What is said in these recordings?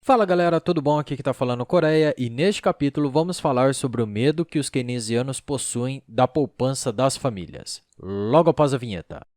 Fala galera, tudo bom? Aqui que tá falando Coreia e neste capítulo vamos falar sobre o medo que os keynesianos possuem da poupança das famílias. Logo após a vinheta.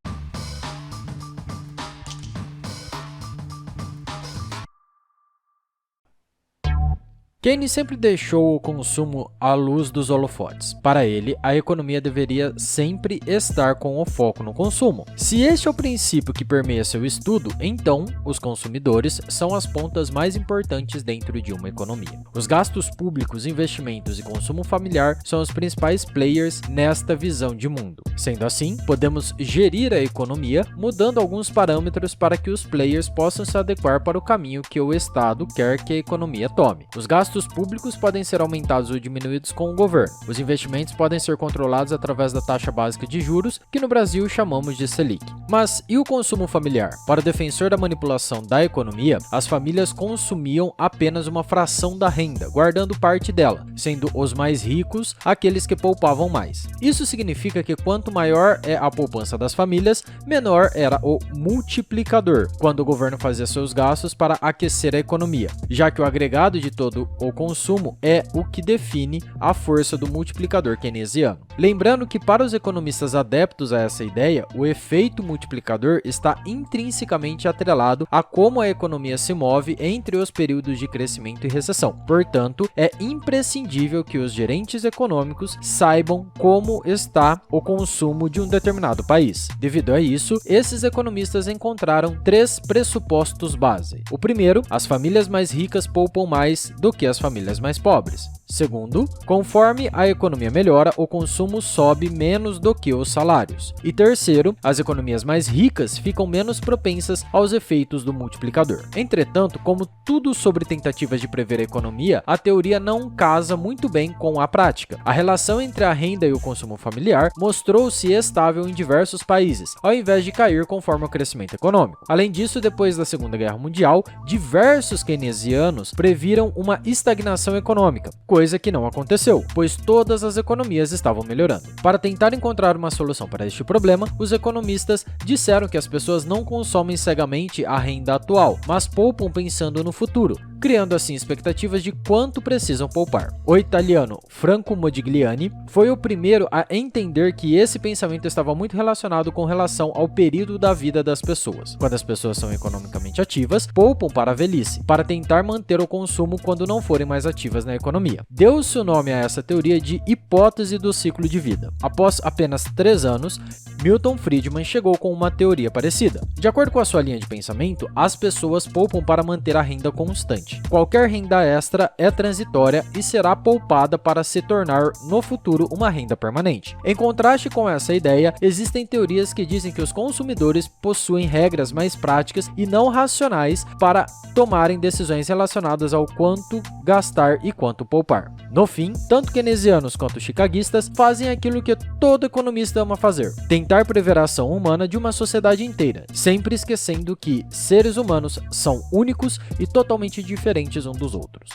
Keynes sempre deixou o consumo à luz dos holofotes. Para ele, a economia deveria sempre estar com o foco no consumo. Se este é o princípio que permeia seu estudo, então os consumidores são as pontas mais importantes dentro de uma economia. Os gastos públicos, investimentos e consumo familiar são os principais players nesta visão de mundo. Sendo assim, podemos gerir a economia mudando alguns parâmetros para que os players possam se adequar para o caminho que o Estado quer que a economia tome. Os gastos públicos podem ser aumentados ou diminuídos com o governo. Os investimentos podem ser controlados através da taxa básica de juros, que no Brasil chamamos de Selic. Mas e o consumo familiar? Para o defensor da manipulação da economia, as famílias consumiam apenas uma fração da renda, guardando parte dela, sendo os mais ricos aqueles que poupavam mais. Isso significa que quanto maior é a poupança das famílias, menor era o multiplicador, quando o governo fazia seus gastos para aquecer a economia, já que o agregado de todo o consumo é o que define a força do multiplicador keynesiano. Lembrando que para os economistas adeptos a essa ideia, o efeito multiplicador está intrinsecamente atrelado a como a economia se move entre os períodos de crescimento e recessão. Portanto, é imprescindível que os gerentes econômicos saibam como está o consumo de um determinado país. Devido a isso, esses economistas encontraram três pressupostos base. O primeiro, as famílias mais ricas poupam mais do que as famílias mais pobres. Segundo, conforme a economia melhora, o consumo sobe menos do que os salários. E terceiro, as economias mais ricas ficam menos propensas aos efeitos do multiplicador. Entretanto, como tudo sobre tentativas de prever a economia, a teoria não casa muito bem com a prática. A relação entre a renda e o consumo familiar mostrou-se estável em diversos países, ao invés de cair conforme o crescimento econômico. Além disso, depois da Segunda Guerra Mundial, diversos keynesianos previram uma estagnação econômica, coisa que não aconteceu, pois todas as economias estavam melhorando. Para tentar encontrar uma solução para este problema, os economistas disseram que as pessoas não consomem cegamente a renda atual, mas poupam pensando no futuro, criando assim expectativas de quanto precisam poupar. O italiano Franco Modigliani foi o primeiro a entender que esse pensamento estava muito relacionado com relação ao período da vida das pessoas. Quando as pessoas são economicamente ativas, poupam para a velhice, para tentar manter o consumo quando não forem mais ativas na economia. Deu-se o nome a essa teoria de hipótese do ciclo de vida. Após apenas 3 anos, Milton Friedman chegou com uma teoria parecida. De acordo com a sua linha de pensamento, as pessoas poupam para manter a renda constante. Qualquer renda extra é transitória e será poupada para se tornar, no futuro, uma renda permanente. Em contraste com essa ideia, existem teorias que dizem que os consumidores possuem regras mais práticas e não racionais para tomarem decisões relacionadas ao quanto gastar e quanto poupar. No fim, tanto keynesianos quanto chicaguistas fazem aquilo que todo economista ama fazer: tentar prever a ação humana de uma sociedade inteira, sempre esquecendo que seres humanos são únicos e totalmente diferentes uns dos outros.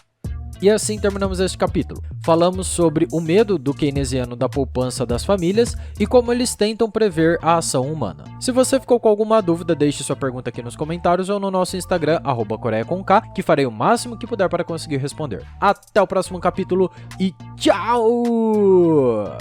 E assim terminamos este capítulo. Falamos sobre o medo do keynesiano da poupança das famílias e como eles tentam prever a ação humana. Se você ficou com alguma dúvida, deixe sua pergunta aqui nos comentários ou no nosso Instagram, @coreia_com_k, que farei o máximo que puder para conseguir responder. Até o próximo capítulo e tchau!